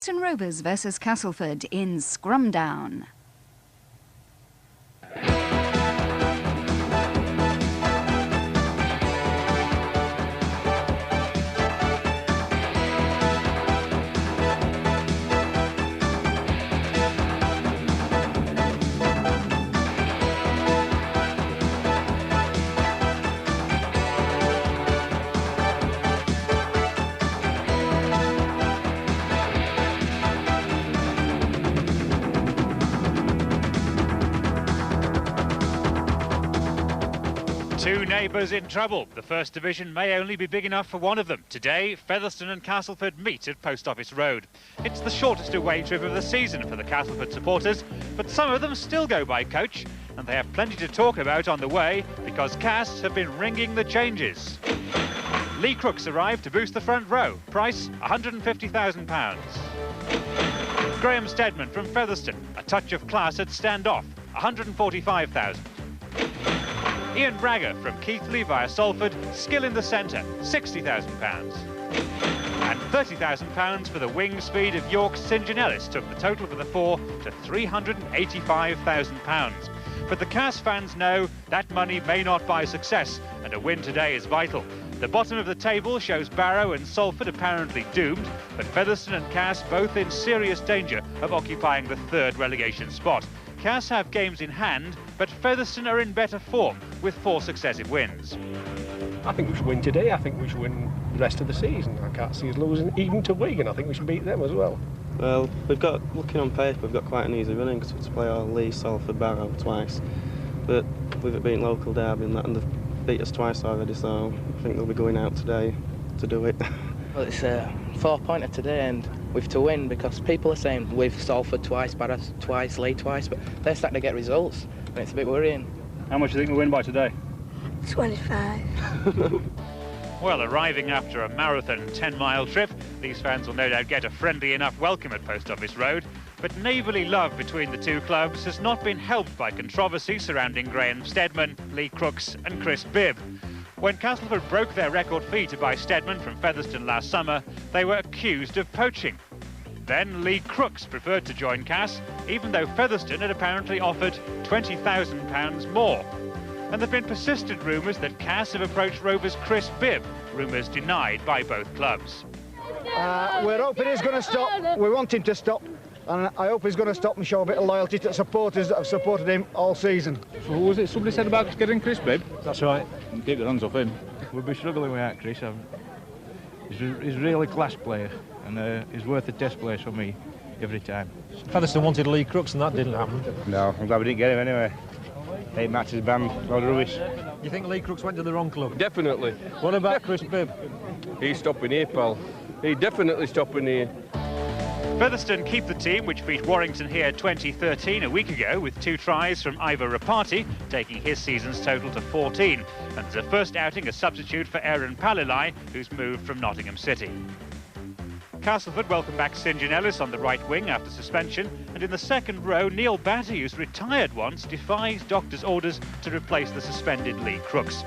Melton Rovers versus Castleford in Scrumdown. Two neighbours in trouble. The First Division may only be big enough for one of them. Today, Featherstone and Castleford meet at Post Office Road. It's the shortest away trip of the season for the Castleford supporters, but some of them still go by coach, and they have plenty to talk about on the way because Cass have been ringing the changes. Lee Crooks arrived to boost the front row. Price, £150,000. Graham Steadman from Featherstone, a touch of class at stand-off, £145,000. Ian Bragger from Keighley via Salford, skill in the centre, £60,000. And £30,000 for the wing speed of York's St John Ellis took the total for the four to £385,000. But the Cass fans know that money may not buy success, and a win today is vital. The bottom of the table shows Barrow and Salford apparently doomed, but Featherstone and Cass both in serious danger of occupying the third relegation spot. Cass have games in hand, but Featherstone are in better form with 4 successive wins. I think we should win today. I think we should win the rest of the season. I can't see us losing even to Wigan. I think we should beat them as well. Well, looking on paper, we've got quite an easy running because we have to play our Lee, Salford, Barrow twice. But with it being local derby and they've beat us twice already, so I think they'll be going out today to do it. Well, it's a 4-pointer today, and we've to win because people are saying we've Salford twice, Barrow twice, Lee twice, but they're starting to get results, and it's a bit worrying. How much do you think we'll win by today? 25. Well, arriving after a marathon 10-mile trip, these fans will no doubt get a friendly enough welcome at Post Office Road. But neighbourly love between the two clubs has not been helped by controversy surrounding Graham Steadman, Lee Crooks and Chris Bibb. When Castleford broke their record fee to buy Steadman from Featherstone last summer, they were accused of poaching. Then Lee Crooks preferred to join Cass, even though Featherstone had apparently offered £20,000 more. And there have been persistent rumours that Cass have approached Rovers' Chris Bibb, rumours denied by both clubs. We're hoping he's going to stop. We want him to stop. And I hope he's going to stop and show a bit of loyalty to the supporters that have supported him all season. So what was it somebody said about getting Chris Bibb? That's right. And keep the hands off him. We'll be struggling without Chris. He's a really class player and he's worth a test place for me every time. Featherstone wanted Lee Crooks and that didn't happen. No, I'm glad we didn't get him anyway. 8 matches ban, load of rubbish. You think Lee Crooks went to the wrong club? Definitely. What about Chris Bibb? He's stopping here, pal. He's definitely stopping here. Featherstone keep the team, which beat Warrington here 2013 a week ago with 2 tries from Ivor Rapati, taking his season's total to 14. And there's a first outing, a substitute for Aaron Palilai, who's moved from Nottingham City. Castleford welcome back St John Ellis on the right wing after suspension, and in the second row, Neil Batty, who's retired once, defies doctor's orders to replace the suspended Lee Crooks.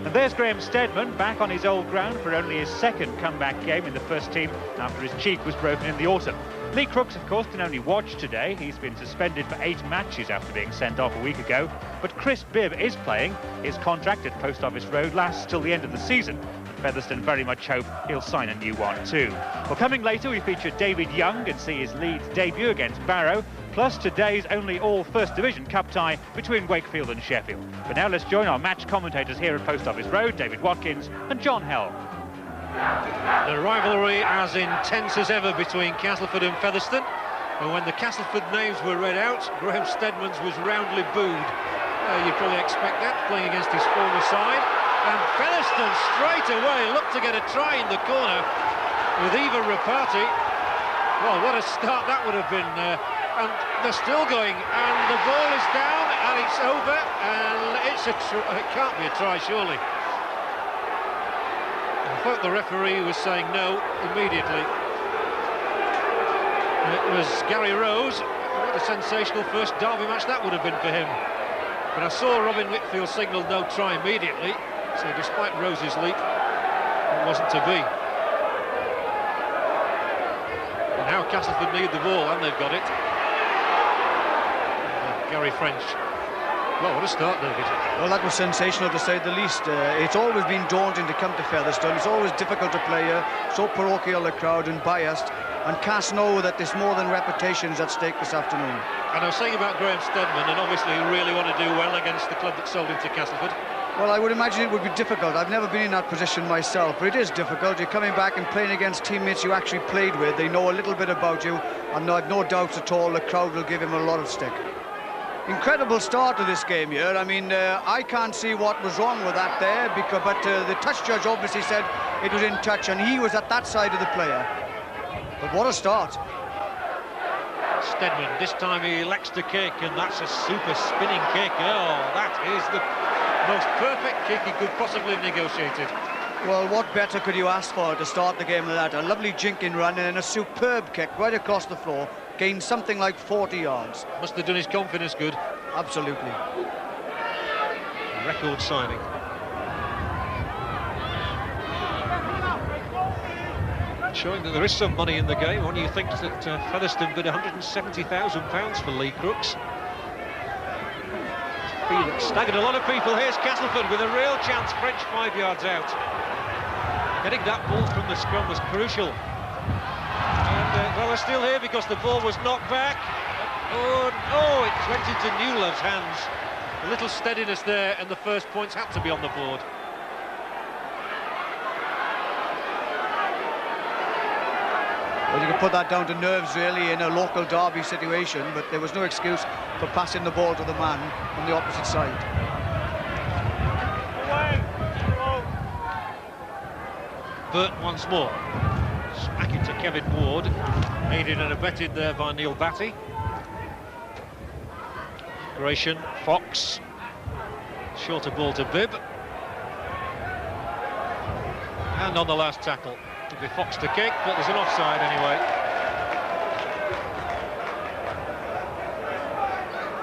And there's Graham Steadman back on his old ground for only his second comeback game in the first team after his cheek was broken in the autumn. Lee Crooks, of course, can only watch today. He's been suspended for 8 matches after being sent off a week ago. But Chris Bibb is playing. His contract at Post Office Road lasts till the end of the season. And Featherstone very much hope he'll sign a new one too. Well, coming later, we feature David Young and see his Leeds debut against Barrow, plus today's only all First Division cup tie between Wakefield and Sheffield. But now let's join our match commentators here at Post Office Road, David Watkins and John Helm. The rivalry as intense as ever between Castleford and Featherstone, and when the Castleford names were read out, Graham Steadman's was roundly booed. You'd probably expect that, playing against his former side. And Featherstone straight away looked to get a try in the corner with Ivor Rapati. Well, what a start that would have been. And they're still going, and the ball is down, and it's over, and it can't be a try, surely. I thought the referee was saying no immediately. It was Gary Rose. What a sensational first derby match that would have been for him. But I saw Robin Whitfield signal no try immediately, so despite Rose's leap, it wasn't to be. And Now Castleford need the ball, and they've got it. Gary French. Well, what a start, David. Well, that was sensational to say the least. It's always been daunting to come to Featherstone. It's always difficult to play here. So parochial the crowd and biased. And Cass know that there's more than reputations at stake this afternoon. And I was saying about Graham Steadman, and obviously you really want to do well against the club that sold him to Castleford. Well, I would imagine it would be difficult. I've never been in that position myself, but it is difficult. You're coming back and playing against teammates you actually played with. They know a little bit about you, and I've no doubts at all the crowd will give him a lot of stick. Incredible start to this game here. I mean, I can't see what was wrong with that there, but the touch judge obviously said it was in touch, and he was at that side of the player. But what a start. Steadman, this time he elects to kick, and that's a super spinning kick. Oh, that is the most perfect kick he could possibly have negotiated. Well, what better could you ask for to start the game like that? A lovely jinking run and then a superb kick right across the floor. Gained something like 40 yards. Must have done his confidence good. Absolutely. Record signing. Showing that there is some money in the game when you think that Featherstone bid £170,000 for Lee Crooks. Staggered a lot of people. Here's Castleford with a real chance. French 5 yards out. Getting that ball from the scrum was crucial. And, well, they're still here because the ball was knocked back. Oh, it went into Newlove's hands. A little steadiness there, and the first points had to be on the board. Well, you can put that down to nerves, really, in a local derby situation, but there was no excuse for passing the ball to the man on the opposite side. Burt once more. Smack it to Kevin Ward. Aided and abetted there by Neil Batty. Gratian, Fox. Shorter ball to Bibb. And on the last tackle. It'll be Fox to kick, but there's an offside anyway.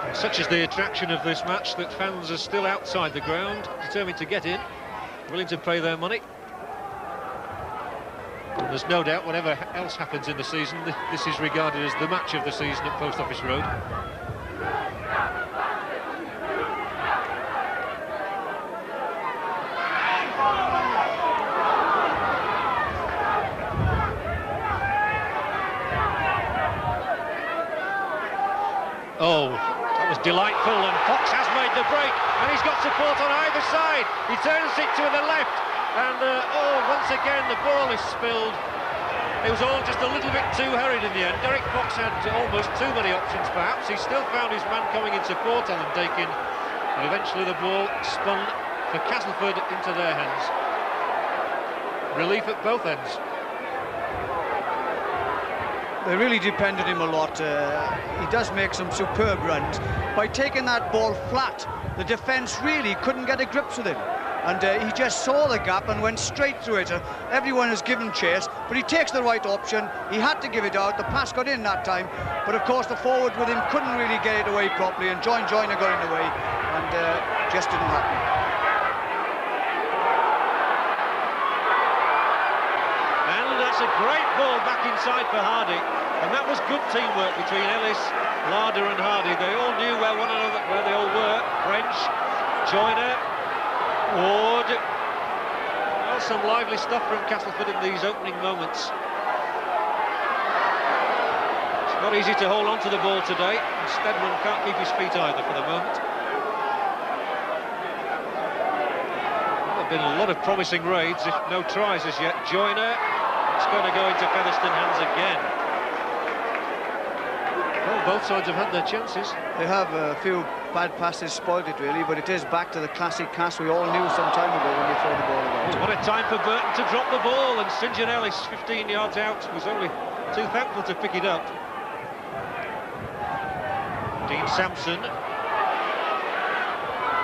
And such is the attraction of this match that fans are still outside the ground, determined to get in, willing to pay their money. And there's no doubt, whatever else happens in the season, this is regarded as the match of the season at Post Office Road. Oh, that was delightful, and Fox has made the break, and he's got support on either side. He turns it to the left, and once again the ball is spilled. It was all just a little bit too hurried in the end. Derek Fox had almost too many options, perhaps. He still found his man coming in support, Alan Dakin, and eventually the ball spun for Castleford into their hands. Relief at both ends. They really depended him a lot. He does make some superb runs. By taking that ball flat, the defence really couldn't get a grip with him. And he just saw the gap and went straight through it. Everyone has given chase, but he takes the right option. He had to give it out. The pass got in that time. But of course, the forward with him couldn't really get it away properly. And Joyner got in the way. And just didn't happen. A great ball back inside for Hardy, and that was good teamwork between Ellis, Larder and Hardy. They all knew where they all were. French, Joyner, Ward. Well, some lively stuff from Castleford in these opening moments. It's not easy to hold on to the ball today, and Steadman can't keep his feet either for the moment. Well, there have been a lot of promising raids, if no tries as yet. Joyner. It's going to go into Featherstone hands again. Well, both sides have had their chances. They have. A few bad passes spoiled it, really, but it is back to the classic Cass we all knew some time ago when they throw the ball away. What a time for Burton to drop the ball, and St John Ellis, 15 yards out, was only too thankful to pick it up. Dean Sampson,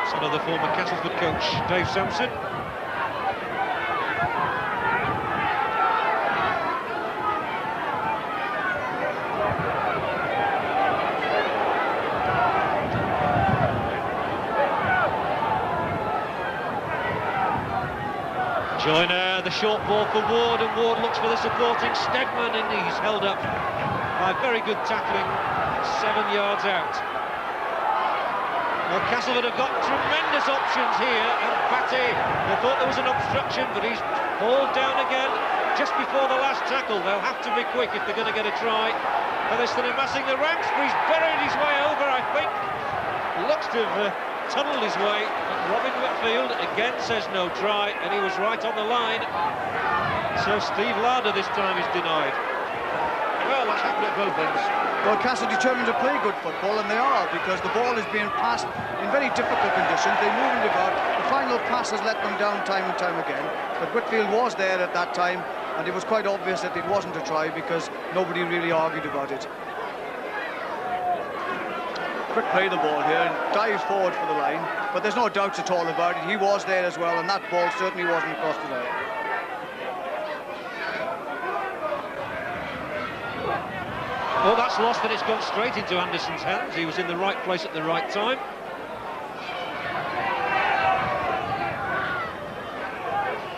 son of the former Castleford coach, Dave Sampson. Joyner, the short ball for Ward, and Ward looks for the supporting Stedman, and he's held up by very good tackling 7 yards out. Well, Castleford have got tremendous options here, and Batty, they thought there was an obstruction, but he's hauled down again just before the last tackle. They'll have to be quick if they're going to get a try. Featherstone amassing the ranks, but he's buried his way over, I think. Looks to have tunnelled his way. Robin Whitfield again says no try, and he was right on the line. So Steve Larder this time is denied. Well, that's happened at both ends. Well, Castle determined to play good football, and they are, because the ball is being passed in very difficult conditions. They're moving about. The final pass has let them down time and time again. But Whitfield was there at that time, and it was quite obvious that it wasn't a try because nobody really argued about it. Quick play the ball here and dives forward for the line, but there's no doubts at all about it. He was there as well, and that ball certainly wasn't across the line. Well, that's lost, and it's gone straight into Anderson's hands. He was in the right place at the right time.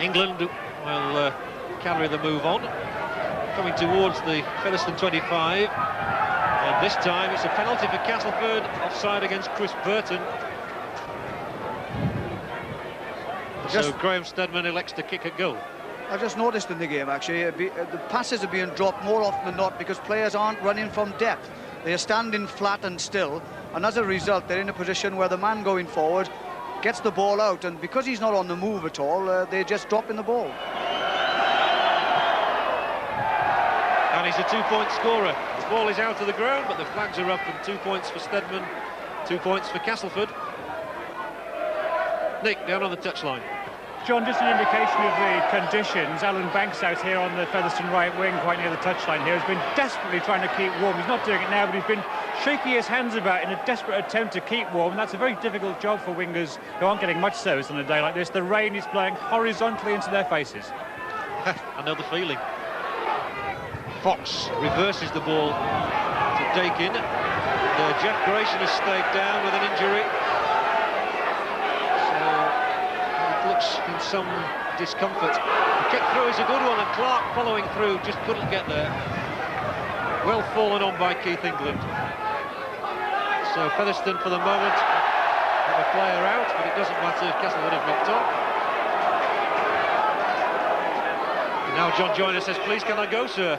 England will carry the move on, coming towards the Featherstone 25, and this time it's a penalty for Castleford, offside against Chris Burton. So Graham Stedman elects to kick a goal. I've just noticed in the game, actually, the passes are being dropped more often than not because players aren't running from depth. They are standing flat and still, and as a result, they're in a position where the man going forward gets the ball out, and because he's not on the move at all, they're just dropping the ball. And he's a 2-point scorer. The ball is out of the ground, but the flags are up, and 2 points for Stedman, 2 points for Castleford. Nick, down on the touchline. John, just an indication of the conditions. Alan Banks out here on the Featherstone right wing, quite near the touchline here, has been desperately trying to keep warm. He's not doing it now, but he's been shaking his hands about in a desperate attempt to keep warm. And that's a very difficult job for wingers who aren't getting much service on a day like this. The rain is blowing horizontally into their faces. I know the feeling. Fox reverses the ball to Dakin. Jeff Grayson has stayed down with an injury. Looks in some discomfort. The kick through is a good one, and Clark following through just couldn't get there. Well fallen on by Keith England. So Featherstone for the moment have a player out, but it doesn't matter if Castleford have knocked on. And now John Joyner says, "Please, can I go, sir?"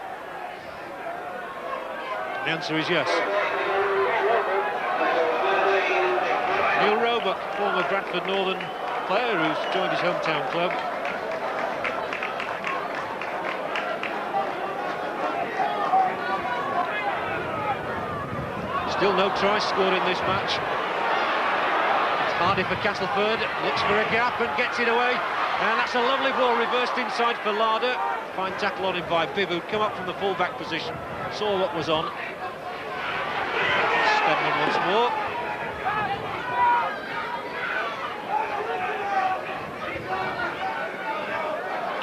And the answer is yes. Neil Roebuck, former Bradford Northern player who's joined his hometown club. Still no try scored in this match. It's Hardy for Castleford, looks for a gap and gets it away. And that's a lovely ball reversed inside for Larder. Fine tackle on him by Bibb, who'd come up from the full-back position, saw what was on. Stedman once more.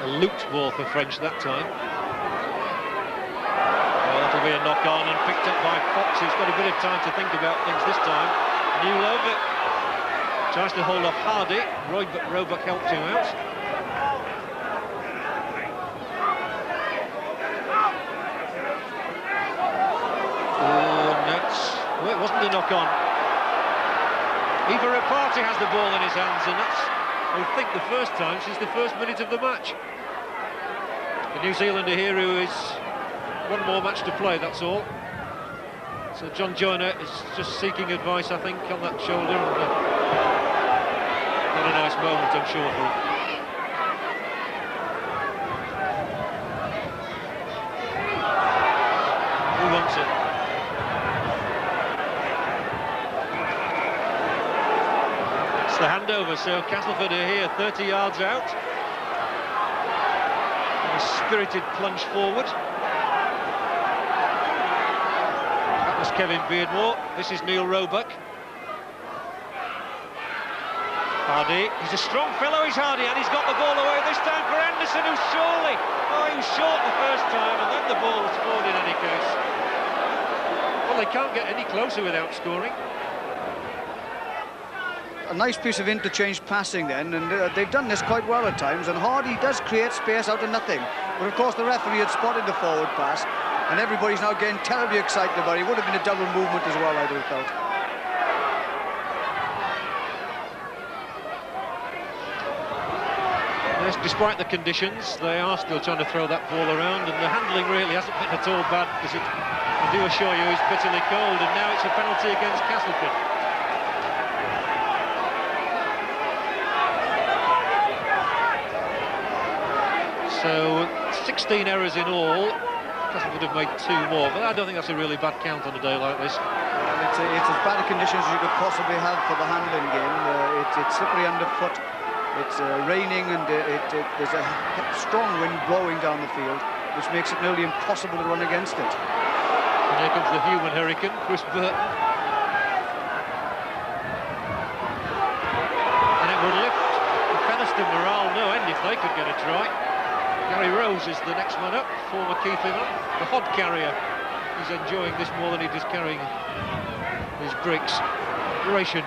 Looped ball for French that time. Well, that'll be a knock-on and picked up by Fox, who's got a bit of time to think about things this time. Newlove tries to hold off Hardy. Roebuck helped him out. Oh, nets. Well, it wasn't a knock-on. Eva Reparty has the ball in his hands, and that's, I think, the first time since the first minute of the match. The New Zealander here who is one more match to play, that's all. So John Joyner is just seeking advice, I think, on that shoulder. And, not a nice moment, I'm sure, for him. Who wants it? It's the handover, so Castleford are here 30 yards out. A spirited plunge forward. That was Kevin Beardmore. This is Neil Roebuck. Hardy, he's a strong fellow, he's Hardy, and he's got the ball away this time for Anderson, who's surely, he was short the first time, and then the ball was scored in any case. Well, they can't get any closer without scoring. a nice piece of interchange passing then, and they've done this quite well at times, and Hardy does create space out of nothing. But of course the referee had spotted the forward pass, and everybody's now getting terribly excited about it. It would have been a double movement as well, I would have felt. Yes, despite the conditions, they are still trying to throw that ball around, and the handling really hasn't been at all bad, because I do assure you it's bitterly cold, and now it's a penalty against Castleford. So 16 errors in all. Castleford have made 2 more, but I don't think that's a really bad count on a day like this. Well, it's as bad a conditions as you could possibly have for the handling game. It's slippery underfoot. It's raining, and there's a strong wind blowing down the field, which makes it nearly impossible to run against it. And here comes the human hurricane, Chris Burton. And it would lift the Featherstone morale no end if they could get a try. Gary Rose is the next man up, former Keighley man. The hod carrier is enjoying this more than he is carrying his bricks. Duration.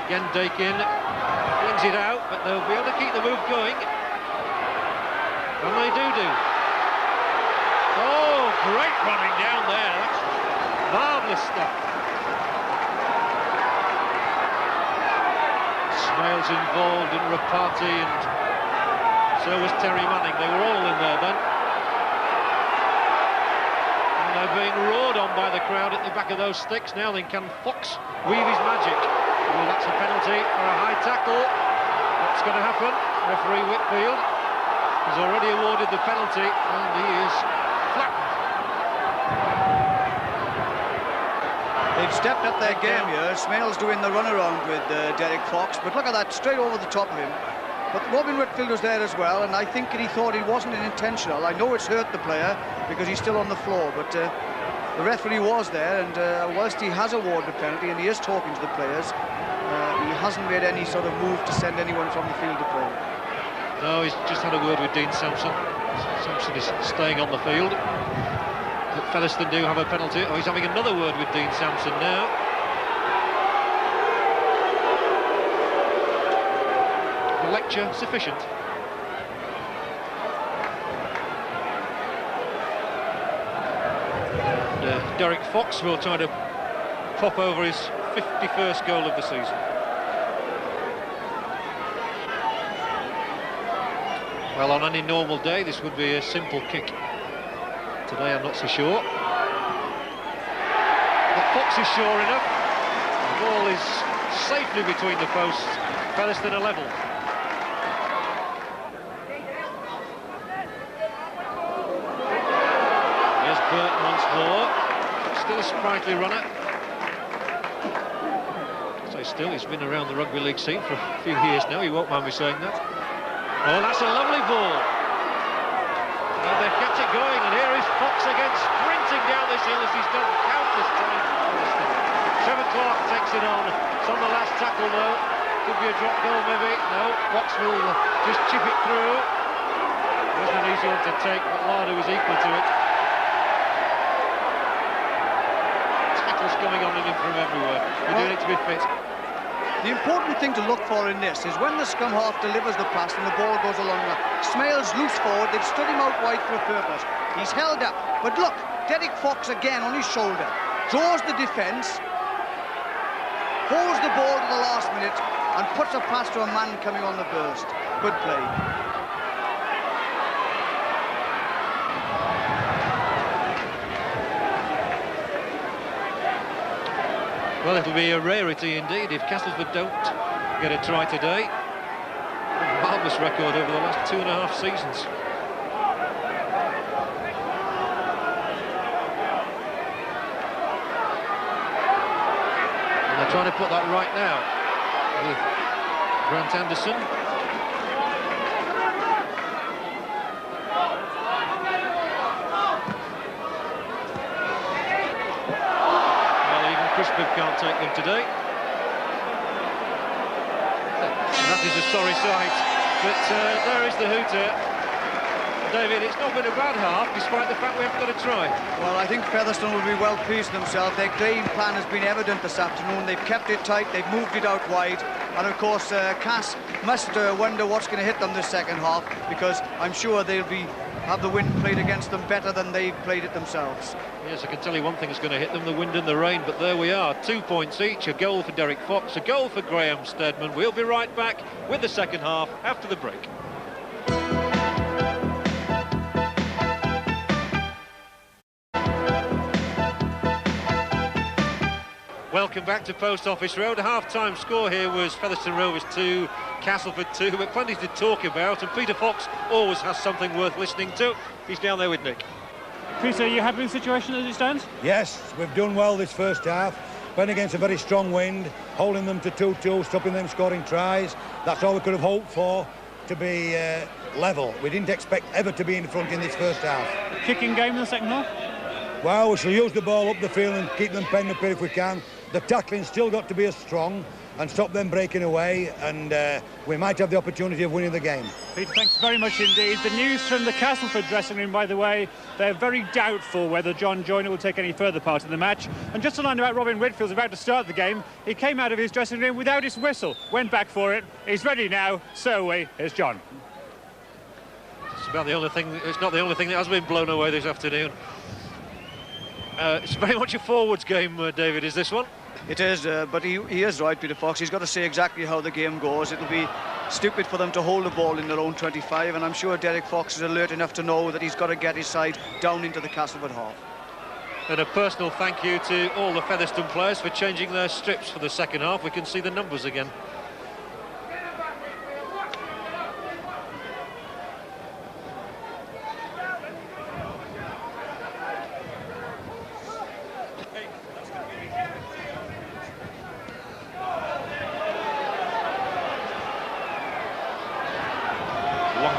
Again, Dakin flings it out, but they'll be able to keep the move going. And they do. Oh, great running down there. That's marvellous stuff. Smales involved, and Rapati, and so was Terry Manning. They were all in there then. And they're being roared on by the crowd at the back of those sticks. Now then, can Fox weave his magic? Well, that's a penalty for a high tackle. What's going to happen? Referee Whitfield has already awarded the penalty, and he is flattened. They've stepped up their game here. Smales doing the runaround with Derek Fox, but look at that, straight over the top of him. But Robin Whitfield was there as well, and I think he thought it wasn't intentional. I know it's hurt the player because he's still on the floor, but the referee was there, and whilst he has awarded a penalty and he is talking to the players, he hasn't made any sort of move to send anyone from the field to play. No, he's just had a word with Dean Sampson. Sampson is staying on the field. But Featherstone do have a penalty. Oh, he's having another word with Dean Sampson now. The lecture sufficient. And, Derek Fox will try to pop over his 51st goal of the season. Well, on any normal day, this would be a simple kick. Today, I'm not so sure. But Fox is sure enough. The ball is safely between the posts. Featherstone are level. Here's Burton once more. Still a sprightly runner. Still, he's been around the rugby league scene for a few years now. He won't mind me saying that. Oh, that's a lovely ball. And they've kept it going, and here is Fox again, sprinting down this hill as he's done countless times. Trevor Clark takes it on. It's on the last tackle, though. Could be a drop goal, maybe. No, Fox will just chip it through. It wasn't an easy one to take, but Larder was equal to it. Tackles coming on in from everywhere. You're doing it to be fit. The important thing to look for in this is when the scrum half delivers the pass and the ball goes along. Smales loose forward, they've stood him out wide for a purpose. He's held up, but look, Derek Fox again on his shoulder, draws the defence, holds the ball to the last minute, and puts a pass to a man coming on the burst. Good play. Well, it'll be a rarity indeed if Castleford don't get a try today. A marvellous record over the last 2.5 seasons. And they're trying to put that right now with Grant Anderson. Crispin can't take them today. And that is a sorry sight. But there is the hooter. David, it's not been a bad half, despite the fact we haven't got a try. Well, I think Featherstone will be well pleased with themselves. Their game plan has been evident this afternoon. They've kept it tight, they've moved it out wide, And of course, Cass must wonder what's going to hit them this second half, because I'm sure they'll have the wind played against them better than they've played it themselves. Yes, I can tell you one thing is going to hit them, the wind and the rain, but there we are, 2 points each, a goal for Derek Fox, a goal for Graham Steadman. We'll be right back with the second half after the break. Welcome back to Post Office Road. A half-time score here was Featherstone Rovers 2, Castleford 2, but plenty to talk about, and Peter Fox always has something worth listening to. He's down there with Nick. Peter, are you happy with the situation as it stands? Yes, we've done well this first half. Went against a very strong wind, holding them to 2-2, stopping them scoring tries. That's all we could have hoped for, to be level. We didn't expect ever to be in front in this first half. Kicking game in the second half? Well, we shall use the ball up the field and keep them penned up here if we can. The tackling's still got to be as strong and stop them breaking away, and we might have the opportunity of winning the game. Peter, thanks very much indeed. The news from the Castleford dressing room, by the way, they're very doubtful whether John Joyner will take any further part in the match. And just to learn about Robin Whitfield's about to start the game, he came out of his dressing room without his whistle, went back for it. He's ready now, so here's John. It's about the only thing, it's not the only thing that has been blown away this afternoon. It's very much a forwards game, David, is this one? It is, but he is right, Peter Fox. He's got to say exactly how the game goes. It'll be stupid for them to hold the ball in their own 25, and I'm sure Derek Fox is alert enough to know that he's got to get his side down into the Castleford half. And a personal thank you to all the Featherstone players for changing their strips for the second half. We can see the numbers again.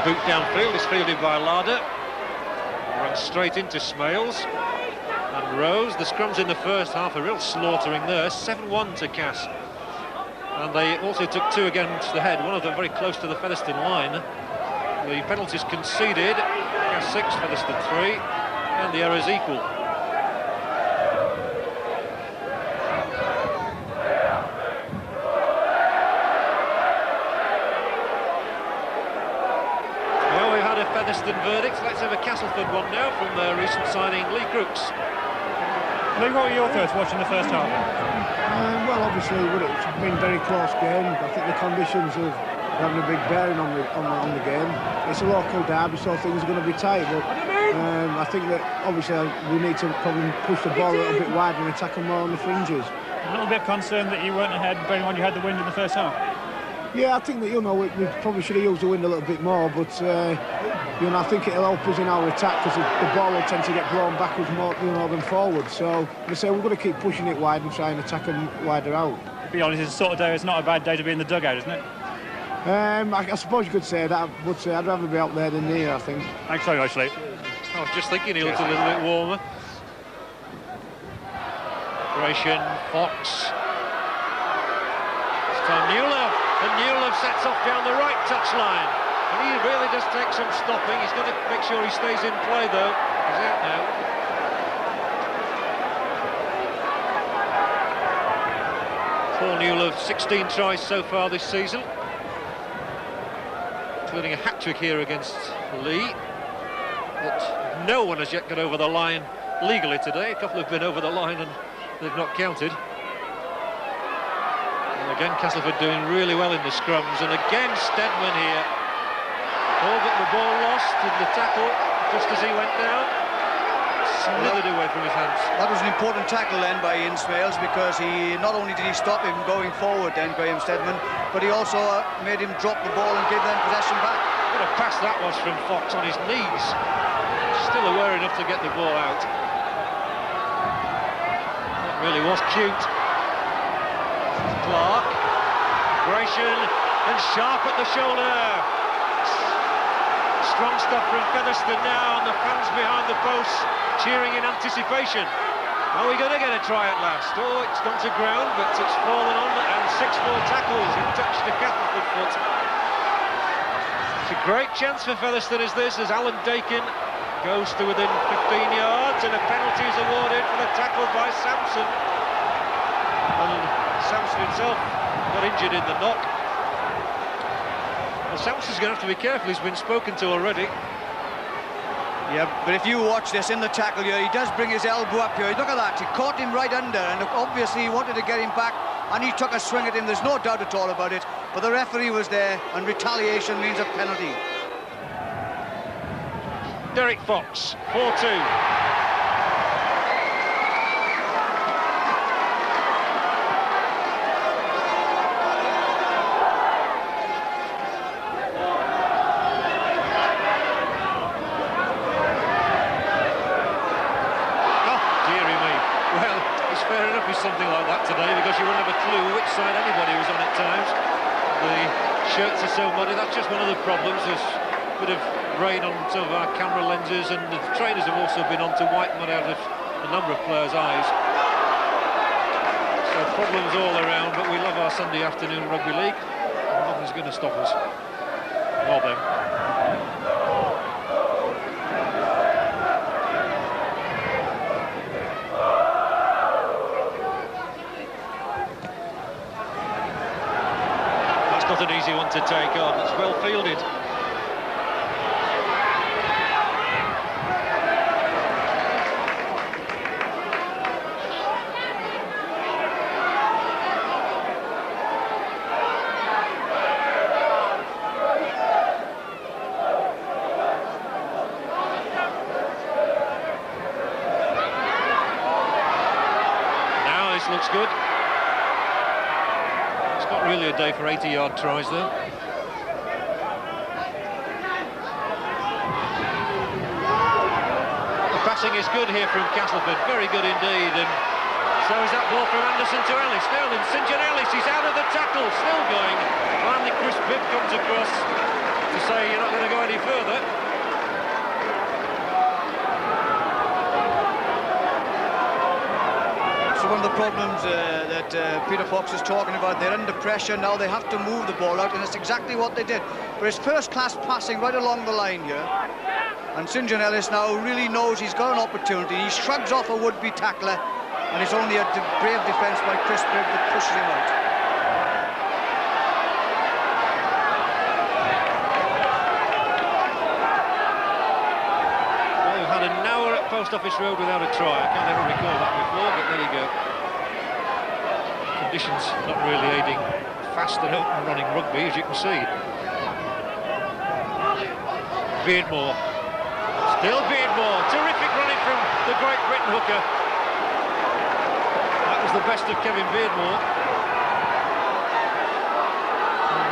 Boot downfield is fielded by Larder, runs straight into Smales and Rose. The scrums in the first half, a real slaughtering there, 7-1 to Cass, and they also took 2 against the head, one of them very close to the Featherstone line. The penalties conceded, Cass 6, Featherstone 3, and the errors equal. Featherstone verdicts. Let's have a Castleford one now from their recent signing, Lee Crooks. Lee, what were your thoughts watching the first half? Well, obviously, it's been a very close game. I think the conditions are having a big bearing on the game. It's a local derby, so things are going to be tight. But I think that obviously we need to probably push the ball a little bit wider and attack them more on the fringes. A little bit concerned that you weren't ahead, bearing in mind you had the wind in the first half. Yeah, I think that, you know, we probably should have used the wind a little bit more, but you know, I think it'll help us in our attack, because the ball will tend to get blown backwards more, you know, than forward. So I say we've got to keep pushing it wide and try and attack them wider out. To be honest, it's the sort of day, it's not a bad day to be in the dugout, isn't it? I suppose you could say that, but I'd rather be out there than here, I think. Thanks very much, Lee. I was just thinking he looked a little bit warmer. Operation Fox. It's time Newlove. And Newlove sets off down the right touchline. And he really does take some stopping. He's got to make sure he stays in play, though. He's out now. Paul Newlove, 16 tries so far this season, including a hat-trick here against Lee. But no one has yet got over the line legally today. A couple have been over the line and they've not counted. Again, Castleford doing really well in the scrums, and again Steadman here. Oh, but the ball lost in the tackle just as he went down. Slithered away from his hands. That was an important tackle then by Ian Smales, because he not only did he stop him going forward then, Graham Steadman, but he also made him drop the ball and give them possession back. What a pass that was from Fox on his knees. Still aware enough to get the ball out. That really was cute. Clark, Gratian, and Sharp at the shoulder. Strong stuff from Featherstone now, and the fans behind the posts cheering in anticipation. Are we going to get a try at last? Oh, it's gone to ground, but it's fallen on, and 6 more tackles in touch the Castleford foot. It's a great chance for Featherstone as Alan Dakin goes to within 15 yards, and a penalty is awarded for the tackle by Sampson. And Sampson himself got injured in the knock. Well, Samson's going to have to be careful. He's been spoken to already. Yeah, but if you watch this in the tackle here, he does bring his elbow up here. Look at that, he caught him right under, and obviously he wanted to get him back, and he took a swing at him. There's no doubt at all about it. But the referee was there, and retaliation means a penalty. Derek Fox, 4-2. Something like that today, because you wouldn't have a clue which side anybody was on at times. The shirts are so muddy. That's just one of the problems. There's a bit of rain on some of our camera lenses, and the trainers have also been on to wipe mud out of a number of players' eyes. So problems all around, but we love our Sunday afternoon rugby league, and nothing's going to stop us. Well then. Not an easy one to take on. It's well fielded. Now this looks good. Not really a day for 80-yard tries, though. The passing is good here from Castleford, very good indeed, and so is that ball from Anderson to Ellis. Now then, St John Ellis, he's out of the tackle, still going. Finally, Chris Bibb comes across to say you're not going to go any further. One of the problems that Peter Fox is talking about, they're under pressure now, they have to move the ball out, and that's exactly what they did. But it's first-class passing right along the line here, and St John Ellis now really knows he's got an opportunity. He shrugs off a would-be tackler, and it's only a brave defence by Chris Bibb that pushes him out. Post Office Road without a try. I can't ever recall that before, but there you go. Conditions not really aiding fast and open running rugby, as you can see. Beardmore. Still Beardmore. Terrific running from the Great Britain hooker. That was the best of Kevin Beardmore. And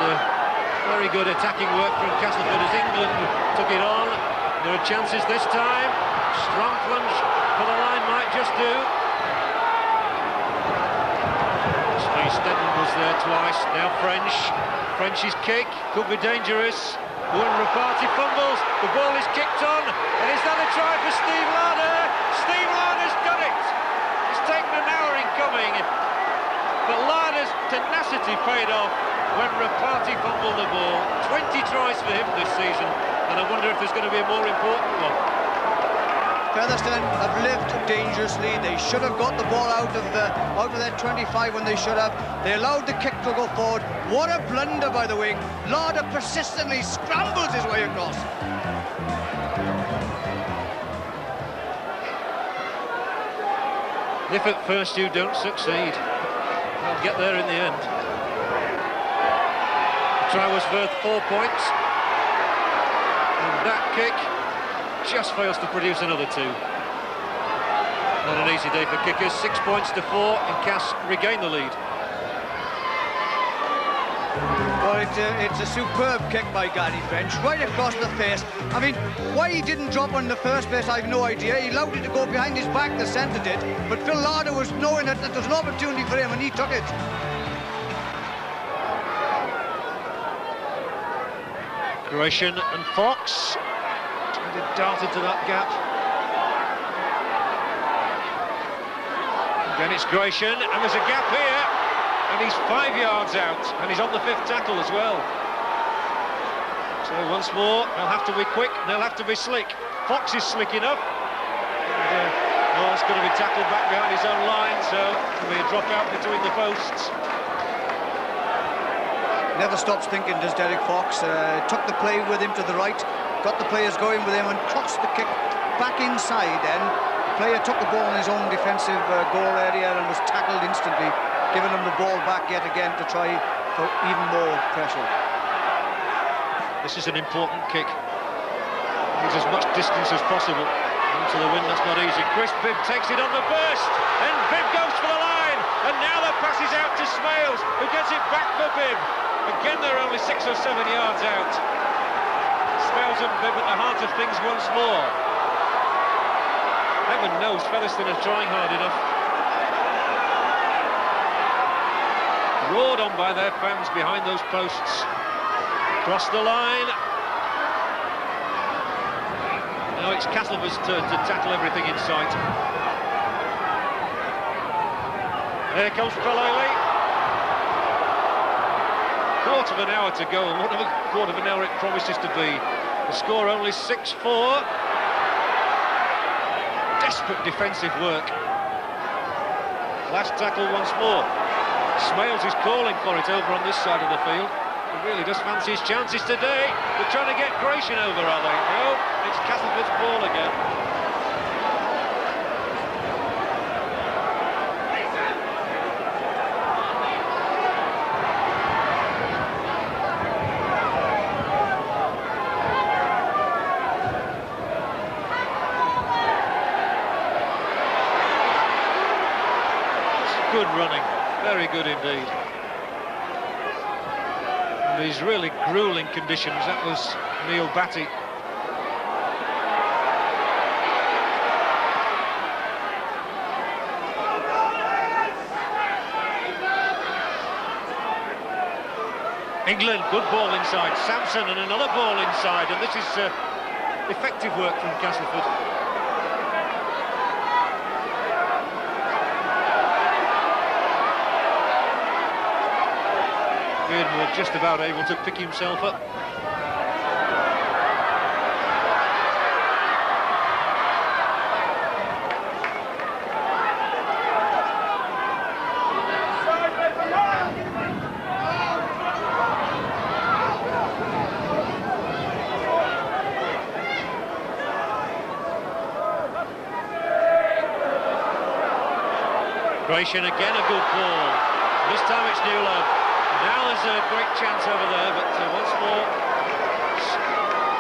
very good attacking work from Castleford as England took it on. There are chances this time. Strong plunge for the line might just do. Stedman was there twice. Now French. French's kick could be dangerous. One Rapati fumbles. The ball is kicked on. And is that a try for Steve Larder? Steve Larder's done it. It's taken an hour in coming. But Larder's tenacity paid off when Rapati fumbled the ball. 20 tries for him this season. And I wonder if there's going to be a more important one. Featherstone have lived dangerously. They should have got the ball out of their 25 when they should have. They allowed the kick to go forward. What a blunder by the wing. Larder persistently scrambles his way across. If at first you don't succeed, you'll get there in the end. The try was worth 4 points. And that kick just fails to produce another 2. Not an easy day for kickers. 6 points to 4, and Cass regain the lead. Well, it's a superb kick by Gary French, right across the face. I mean, why he didn't drop one in the first place, I've no idea. He allowed it to go behind his back, the centre did, but Phil Larder was knowing that there was an opportunity for him, and he took it. Gratian and Fox. Dart into that gap. Again it's Gratian, and there's a gap here, and he's 5 yards out, and he's on the 5th tackle as well. So once more, they'll have to be quick, they'll have to be slick. Fox is slick enough, and it's going to be tackled back behind his own line, so there'll be a drop out between the posts. Never stops thinking, does Derek Fox. Took the play with him to the right, got the players going with him and crossed the kick back inside then. The player took the ball in his own defensive goal area and was tackled instantly, giving him the ball back yet again to try for even more pressure. This is an important kick. Needs as much distance as possible. Into the wind, that's not easy. Chris Bibb takes it on the burst, and Bibb goes for the line, and now the pass is out to Smales, who gets it back for Bibb. Again, they're only 6 or 7 yards out. Smales and Bibb at the heart of things once more. Heaven knows Featherstone are trying hard enough. Roared on by their fans behind those posts. Cross the line. Now it's Castleford's turn to tackle everything in sight. There comes Pelele. Quarter of an hour to go, and what a quarter of an hour it promises to be. The score only 6-4. Desperate defensive work. Last tackle once more. Smales is calling for it over on this side of the field. He really does fancy his chances today. They're trying to get Gratian over, are they? No, it's Castleford's ball again. It's good running, very good indeed. These really grueling conditions. That was Neil Batty. England, good ball inside. Sampson and another ball inside, and this is effective work from Castleford. Beardmore just about able to pick himself up. Gratian again, a good ball. This time it's Newlove. Now there's a great chance over there, but once more,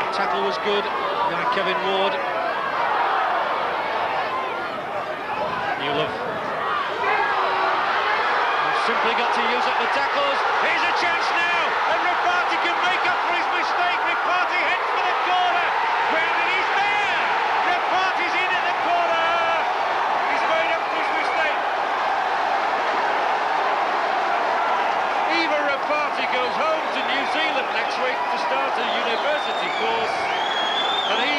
the tackle was good by Kevin Ward. Newlove. They've simply got to use up the tackles. Here's a chance now, and Ripati can make up for his mistake. Ripati heads for the corner. Brandon, he's there. Ripati's in at the corner. He's made up for his mistake. Ripati goes home to New Zealand next week to start a university course, and he,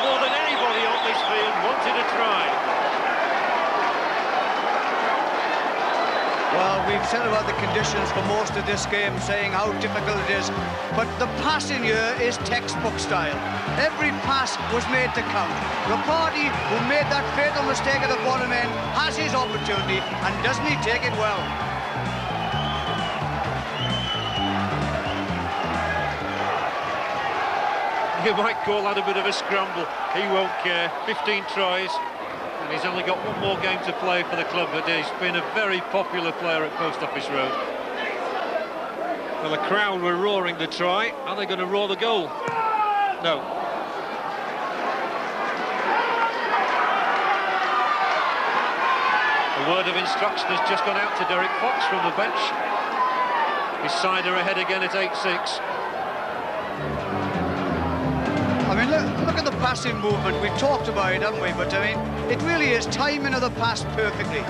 more than anybody on this field, wanted to try. Well, we've said about the conditions for most of this game, saying how difficult it is, but the passing here is textbook style. Every pass was made to count. Ripati, who made that fatal mistake at the bottom end, has his opportunity, and doesn't he take it well? You might call that a bit of a scramble. He won't care. 15 tries, and he's only got one more game to play for the club, but he's been a very popular player at Post Office Road. Well, the crowd were roaring the try. Are they going to roar the goal? No. A word of instruction has just gone out to Derek Fox from the bench. His side are ahead again at 8-6. I mean, look at the passing movement. We've talked about it, haven't we? But, I mean, it really is timing of the pass perfectly.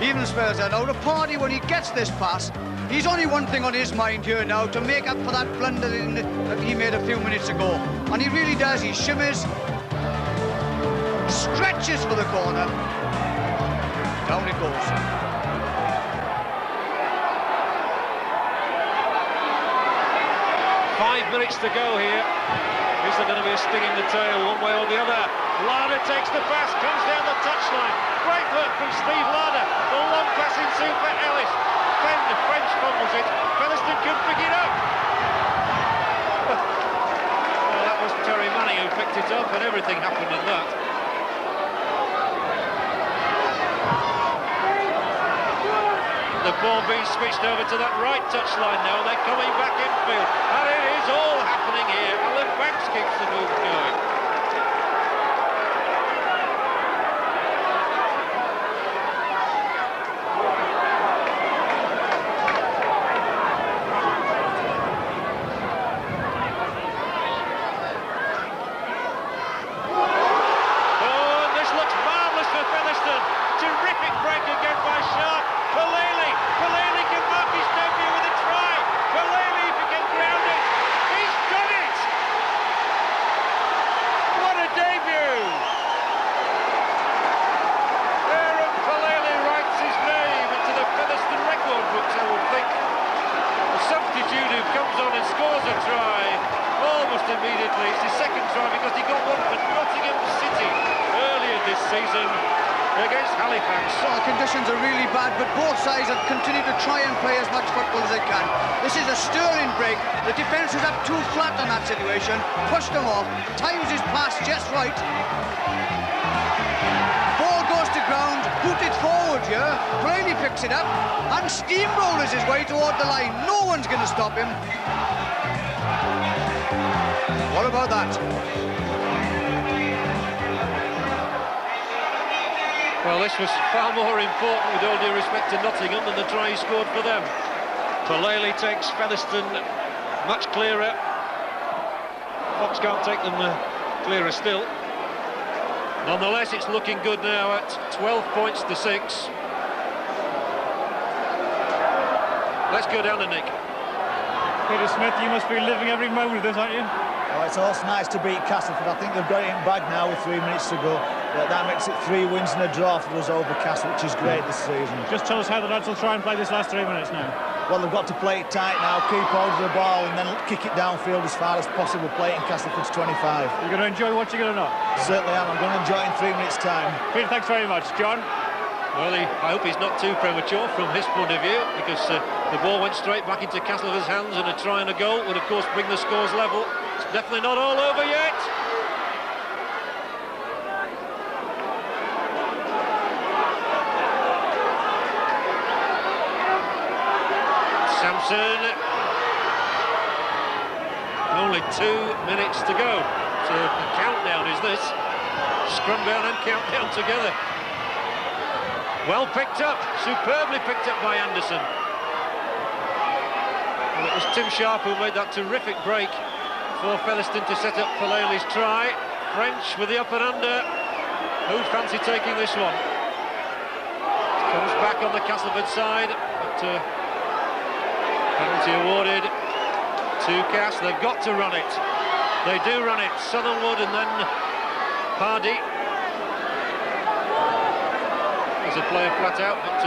Even Spurs are now. Ripati, when he gets this pass, he's only one thing on his mind here now, to make up for that blunder that he made a few minutes ago. And he really does. He shimmers, stretches for the corner. Down it goes. Five minutes to go here. Is there going to be a sting in the tail one way or the other? Larder takes the pass, comes down the touchline. Great work from Steve Larder. The long pass in for Ellis. Fend The French fumbles it. Featherstone can pick it up. Well, that was Terry Manning who picked it up, and everything happened in that. The ball being switched over to that right touchline now. They're coming back infield, and it is all happening here. Alan Banks keeps the move going. Oh, and this looks marvellous for Featherstone. Terrific break again by Sharp. Falele can mark his debut with a try. Falele, if he can ground it, he's done it! What a debut! Aaron Falele writes his name into the Featherstone record books, I would think. The substitute who comes on and scores a try almost immediately. It's his second try because he got one for Nottingham City earlier this season against Halifax. Well, conditions are really bad, but both sides have continued to try and play as much football as they can. This is a sterling break. The defence is up too flat on that situation. Pushed them off. Times his pass just right. Ball goes to ground. Booted forward here. Brady picks it up and steamrollers his way toward the line. No one's going to stop him. What about that? Well, this was far more important, with all due respect to Nottingham, than the try he scored for them. Falele takes Featherstone much clearer. Fox can't take them clearer still. Nonetheless, it's looking good now at 12 points to 6. Let's go down to Nick. Peter Smith, you must be living every moment of this, aren't you? Oh, it's also nice to beat Castleford. I think they've got it in bag now with 3 minutes to go. That makes it 3 wins and a draw for us over Castle, which is great this season. Just tell us how the lads will try and play this last 3 minutes now. Well, they've got to play it tight now, keep hold of the ball and then kick it downfield as far as possible, play it in Castleford's 25. You're going to enjoy watching it or not? Certainly am. I'm going to enjoy it in 3 minutes' time. Peter, thanks very much. John? Well, I hope he's not too premature from his point of view, because the ball went straight back into Castleford's hands, and a try and a goal would, of course, bring the scores level. It's definitely not all over yet. Sampson. Only 2 minutes to go. So a countdown is this. Scrum down and countdown together. Well picked up, superbly picked up by Anderson. And it was Tim Sharp who made that terrific break for Featherstone to set up Falele's try. French with the up and under. Who'd fancy taking this one? Comes back on the Castleford side, but penalty awarded to Cass. They've got to run it. They do run it. Southernwood and then Hardy. There's a player flat out, but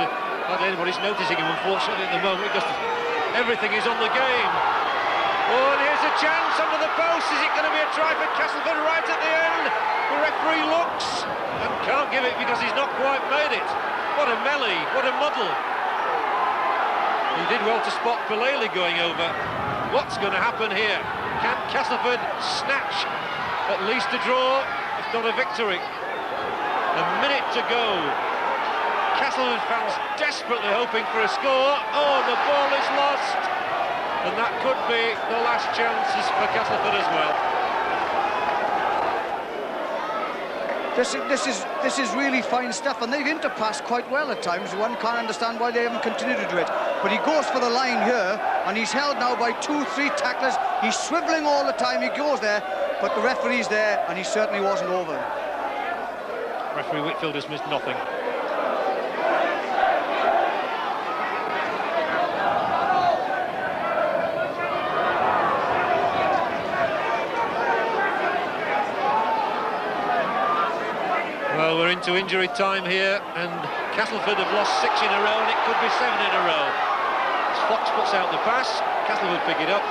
not anybody's noticing him, unfortunately, at the moment, because everything is on the game. Oh, and here's a chance under the post. Is it going to be a try for Castleford right at the end? The referee looks and can't give it because he's not quite made it. What a melee, what a muddle. He did well to spot Falele going over. What's going to happen here? Can Castleford snatch at least a draw, if not a victory? A minute to go. Castleford fans desperately hoping for a score. Oh, the ball is lost. And that could be the last chances for Castleford as well. This is really fine stuff, and they've interpassed quite well at times. One can't understand why they haven't continued to do it. But he goes for the line here, and he's held now by 2-3 tacklers. He's swivelling all the time. He goes there, but the referee's there, and he certainly wasn't over. Referee Whitfield has missed nothing. Well, we're into injury time here, and Castleford have lost 6 in a row, and it could be 7 in a row. As Fox puts out the pass, Castleford pick it up.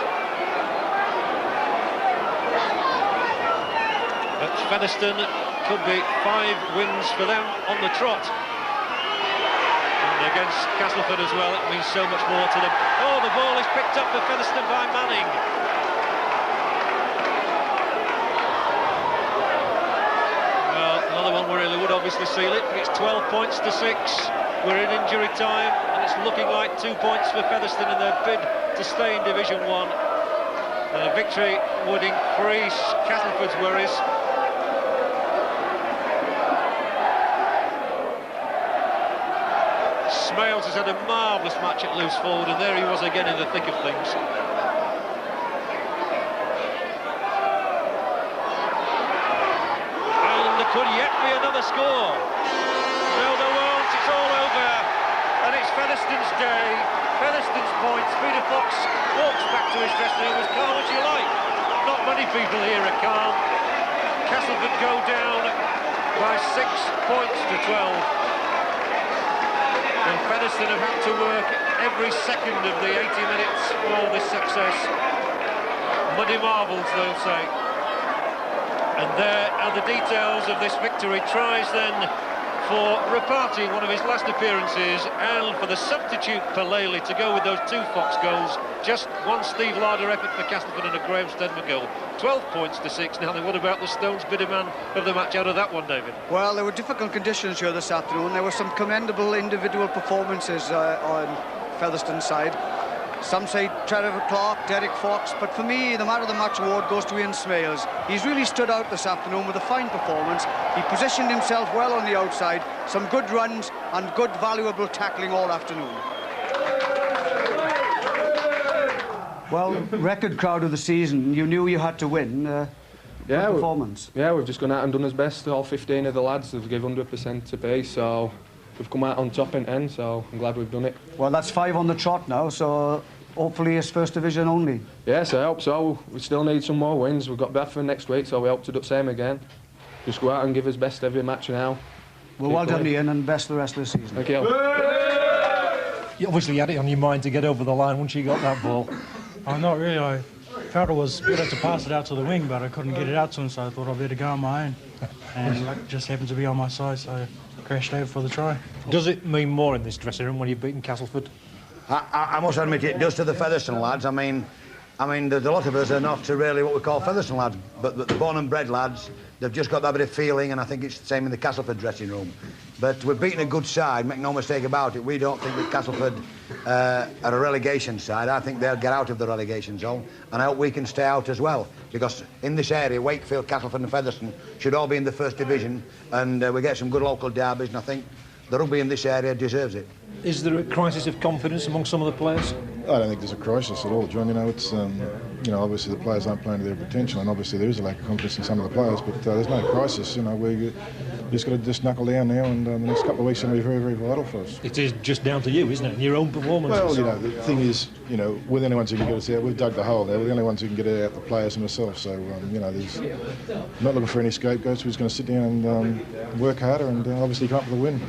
But Featherstone could be 5 wins for them on the trot. And against Castleford as well, it means so much more to them. Oh, the ball is picked up for Featherstone by Manning. Well, another one where he would obviously seal it, but it's 12 points to 6. We're in injury time, and it's looking like 2 points for Featherstone in their bid to stay in Division 1. And a victory would increase Castleford's worries. Smales has had a marvellous match at loose forward, and there he was again in the thick of things. And there could yet be another score. No, there won't. It's all over. And it's Featherstone's day. Featherstone's points. Peter Fox walks back to his dressing room as calm as you like. Not many people here are calm. Castleford go down by 6 points to 12. And Featherstone have had to work every second of the 80 minutes for this success. Muddy marvels, they'll say. And there are the details of this victory. Tries then for Rapati, one of his last appearances, and for the substitute Palele to go with those 2 Fox goals. Just one Steve Larder effort for Castleford and a Graham Stedman goal. 12 points to 6. Now then, what about the Stones bidder man of the match out of that one, David? Well, there were difficult conditions here this afternoon. There were some commendable individual performances on Featherstone's side. Some say Trevor Clark, Derek Fox, but for me, the man of the match award goes to Ian Smales. He's really stood out this afternoon with a fine performance. He positioned himself well on the outside, some good runs and good, valuable tackling all afternoon. Well, record crowd of the season. You knew you had to win. Yeah, performance. We've just gone out and done our best. All 15 of the lads have given 100% to be, so we've come out on top in end, so I'm glad we've done it. Well, that's 5 on the trot now, so hopefully it's first division only. Yes, I hope so. We still need some more wins. We've got Bradford next week, so we hope to do the same again. Just go out and give us best every match now. Well, well done, Ian, and best the rest of the season. Thank you. You obviously had it on your mind to get over the line once you got that ball. Oh, not really. I felt it was better to pass it out to the wing, but I couldn't get it out to him, so I thought I'd better go on my own. And luck just happened to be on my side, so I crashed over for the try. Does it mean more in this dressing room when you've beaten Castleford? I must admit it does to the Featherstone lads. I mean, there's a lot of us are not really what we call Featherstone lads, but the born and bred lads, they've just got that bit of feeling, and I think it's the same in the Castleford dressing room. But we've beaten a good side, make no mistake about it. We don't think that Castleford are a relegation side. I think they'll get out of the relegation zone, and I hope we can stay out as well, because in this area, Wakefield, Castleford and Featherstone should all be in the first division, and we get some good local derbies, and I think the rugby in this area deserves it. Is there a crisis of confidence among some of the players? I don't think there's a crisis at all, John. You know, it's obviously the players aren't playing to their potential, and obviously there is a lack of confidence in some of the players. But there's no crisis. You know, we just got to knuckle down now, and the next couple of weeks are going to be very, very vital for us. It is just down to you, isn't it? And your own performance. Well, you know, the thing is, you know, we're the only ones who can get us out. We've dug the hole now. We're the only ones who can get it out, the players and myself. So, you know, there's not looking for any scapegoats. We're just going to sit down and work harder, and obviously come up with a win.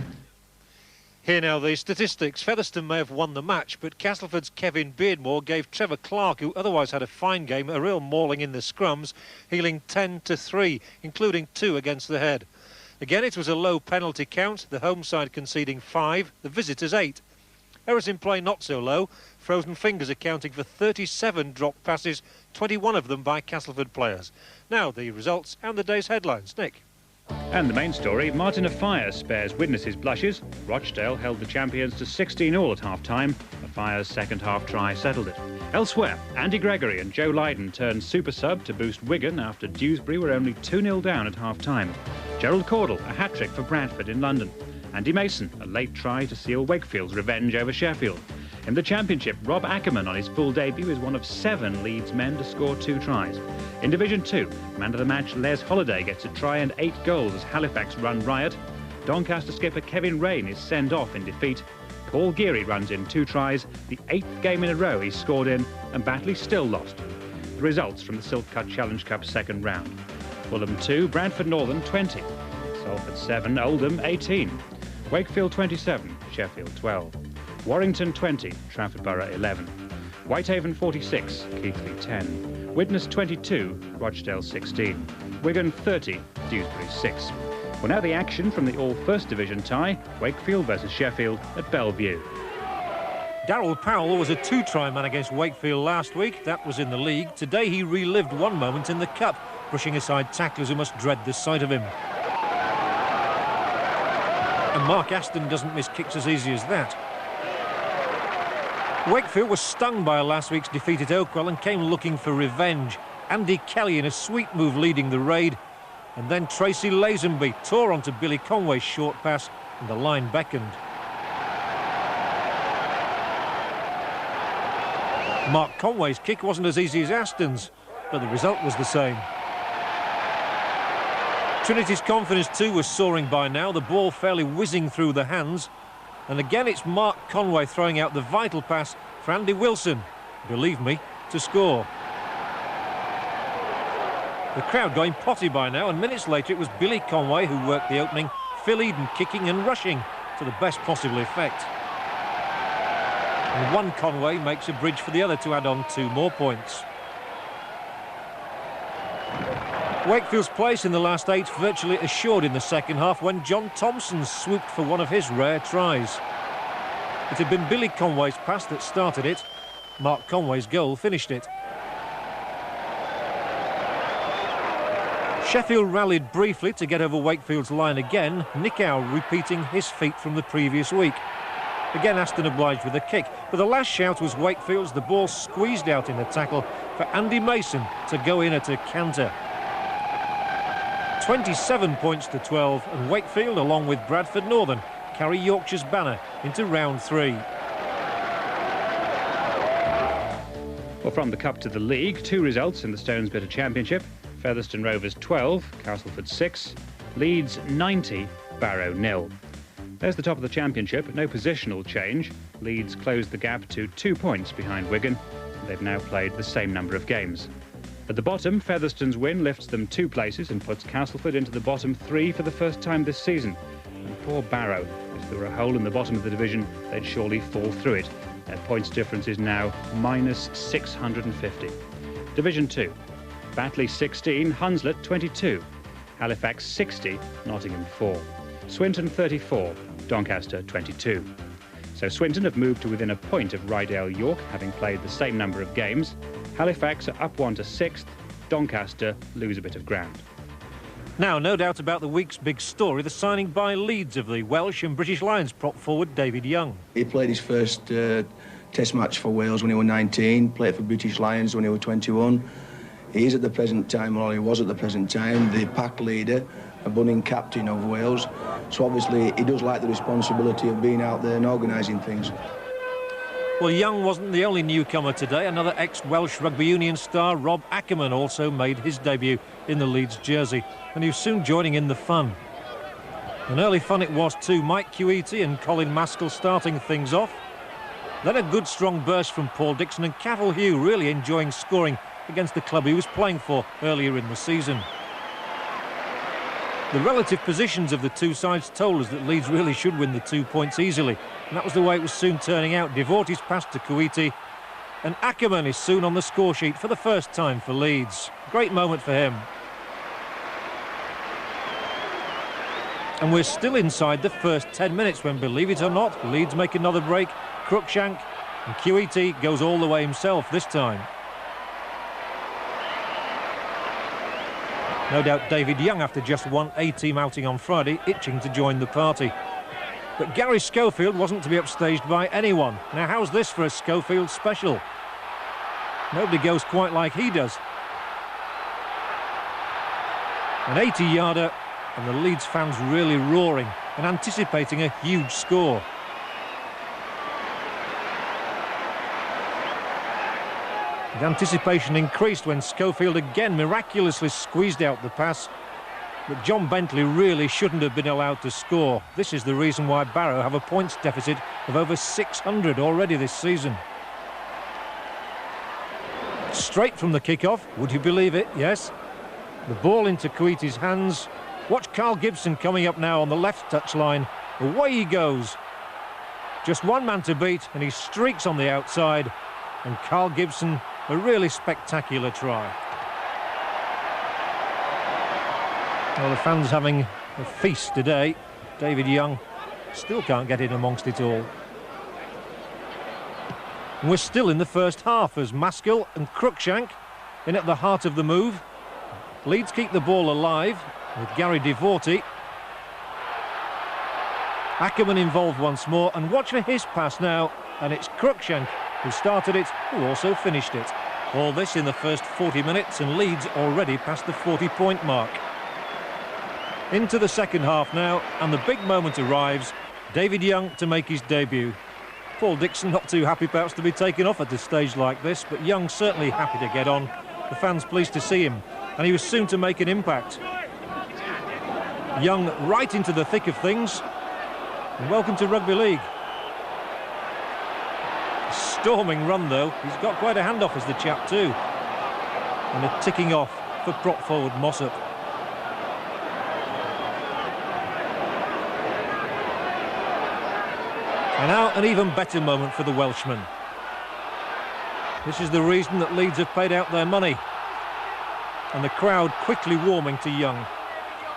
Here now the statistics. Featherstone may have won the match, but Castleford's Kevin Beardmore gave Trevor Clark, who otherwise had a fine game, a real mauling in the scrums, healing 10-3, including 2 against the head. Again, it was a low penalty count, the home side conceding 5, the visitors 8. Errors in play not so low, frozen fingers accounting for 37 dropped passes, 21 of them by Castleford players. Now the results and the day's headlines. Nick. And the main story, Martin of Fire spares witnesses' blushes. Rochdale held the champions to 16-all at half-time. The Fire's second-half try settled it. Elsewhere, Andy Gregory and Joe Lydon turned super sub to boost Wigan after Dewsbury were only 2-0 down at half-time. Gerald Caudle, a hat-trick for Bradford in London. Andy Mason, a late try to seal Wakefield's revenge over Sheffield. In the Championship, Rob Ackerman on his full debut is one of 7 Leeds men to score 2 tries. In Division 2, man of the match Les Holiday gets a try and 8 goals as Halifax run riot. Doncaster skipper Kevin Rain is sent off in defeat. Paul Geary runs in 2 tries, the 8th game in a row he's scored in, and Batley still lost. The results from the Silk Cut Challenge Cup second round. Fulham 2, Bradford Northern 20. Salford 7, Oldham 18. Wakefield 27, Sheffield 12. Warrington 20, Trafford Borough 11. Whitehaven 46, Keighley 10. Widnes 22, Rochdale 16. Wigan 30, Dewsbury 6. Well, now the action from the All First Division tie, Wakefield versus Sheffield at Bellevue. Darryl Powell was a 2-try man against Wakefield last week. That was in the league. Today he relived one moment in the Cup, brushing aside tacklers who must dread the sight of him. And Mark Aston doesn't miss kicks as easy as that. Wakefield was stung by last week's defeat at Oakwell and came looking for revenge. Andy Kelly in a sweet move leading the raid. And then Tracy Lazenby tore onto Billy Conway's short pass and the line beckoned. Mark Conway's kick wasn't as easy as Aston's, but the result was the same. Trinity's confidence too was soaring by now, the ball fairly whizzing through the hands. And again it's Mark Conway throwing out the vital pass for Andy Wilson, believe me, to score. The crowd going potty by now, and minutes later it was Billy Conway who worked the opening, Phil Eden kicking and rushing to the best possible effect. And one Conway makes a bridge for the other to add on 2 more points. Wakefield's place in the last 8 virtually assured in the second half when John Thompson swooped for one of his rare tries. It had been Billy Conway's pass that started it. Mark Conway's goal finished it. Sheffield rallied briefly to get over Wakefield's line again, Nick Howe repeating his feat from the previous week. Again Aston obliged with a kick, but the last shout was Wakefield's. The ball squeezed out in the tackle for Andy Mason to go in at a canter. 27 points to 12, and Wakefield, along with Bradford Northern, carry Yorkshire's banner into round 3. Well, from the Cup to the League, 2 results in the Stones Bitter Championship. Featherstone Rovers 12, Castleford 6, Leeds 90, Barrow 0. There's the top of the championship, no positional change. Leeds closed the gap to 2 points behind Wigan. They've now played the same number of games. At the bottom, Featherstone's win lifts them 2 places and puts Castleford into the bottom 3 for the first time this season. And poor Barrow, if there were a hole in the bottom of the division, they'd surely fall through it. Their points difference is now minus 650. Division 2. Batley 16, Hunslet 22, Halifax 60, Nottingham 4, Swinton 34, Doncaster 22. So Swinton have moved to within a point of Rydale York, having played the same number of games. Halifax are up 1 to 6th, Doncaster lose a bit of ground. Now, no doubt about the week's big story, the signing by Leeds of the Welsh and British Lions prop forward David Young. He played his first Test match for Wales when he was 19, played for British Lions when he was 21. He is at the present time, or he was at the present time, the pack leader, a budding captain of Wales. So obviously he does like the responsibility of being out there and organising things. Well, Young wasn't the only newcomer today. Another ex-Welsh rugby union star, Rob Ackerman, also made his debut in the Leeds jersey, and he was soon joining in the fun. An early fun it was too, Mike Queety and Colin Maskell starting things off. Then a good strong burst from Paul Dixon, and Cavill Hugh really enjoying scoring against the club he was playing for earlier in the season. The relative positions of the two sides told us that Leeds really should win the 2 points easily, and that was the way it was soon turning out. Devorty's pass to Queety, and Ackerman is soon on the score sheet for the first time for Leeds. Great moment for him. And we're still inside the first 10 minutes when, believe it or not, Leeds make another break. Cruikshank, and Queety goes all the way himself this time. No doubt David Young, after just one A-team outing on Friday, itching to join the party. But Gary Schofield wasn't to be upstaged by anyone. Now, how's this for a Schofield special? Nobody goes quite like he does. An 80-yarder, and the Leeds fans really roaring and anticipating a huge score. The anticipation increased when Schofield again miraculously squeezed out the pass. But John Bentley really shouldn't have been allowed to score. This is the reason why Barrow have a points deficit of over 600 already this season. Straight from the kick-off, would you believe it? Yes. The ball into Queety's hands. Watch Carl Gibson coming up now on the left touchline. Away he goes. Just one man to beat, and he streaks on the outside. And Carl Gibson, a really spectacular try. Well, the fans having A feast today. David Young still can't get in amongst it all. And we're still in the first half as Maskell and Cruikshank in at the heart of the move. Leeds keep the ball alive with Gary Devorty. Ackerman involved once more, and watch for his pass now, and it's Cruikshank who started it, who also finished it. All this in the first 40 minutes, and Leeds already past the 40-point mark. Into the second half now, and the big moment arrives. David Young to make his debut. Paul Dixon not too happy perhaps to be taken off at a stage like this, but Young certainly happy to get on. The fans pleased to see him, and he was soon to make an impact. Young right into the thick of things, and welcome to rugby league. Storming run though, he's got quite a handoff as the chap too. And a ticking off for prop forward Mossop. And now an even better moment for the Welshman. This is the reason that Leeds have paid out their money. And the crowd quickly warming to Young.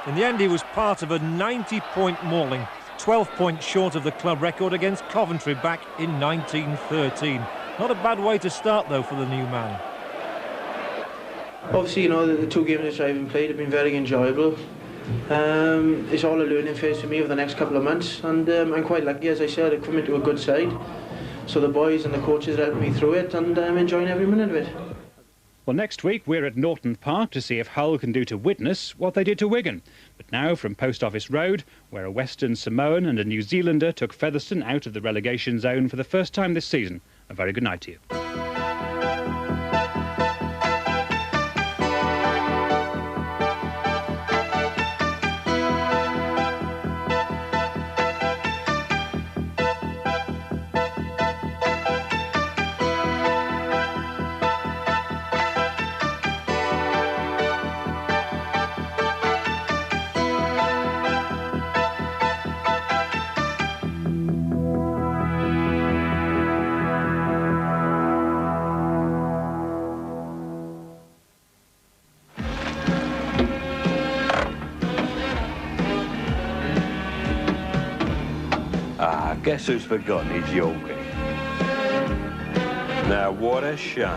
In the end he was part of a 90-point mauling, 12 points short of the club record against Coventry back in 1913. Not a bad way to start though for the new man. Obviously, you know, the 2 games which I haven't played have been very enjoyable. It's all a learning phase for me over the next couple of months, and I'm quite lucky, as I said, I've come into a good side. So the boys and the coaches are helping me through it, and I'm enjoying every minute of it. Well, next week we're at Norton Park to see if Hull can do to Widnes what they did to Wigan. But now from Post Office Road, where a Western Samoan and a New Zealander took Featherstone out of the relegation zone for the first time this season, a very good night to you. Guess who's forgotten his Yorkie? Now, what a shame.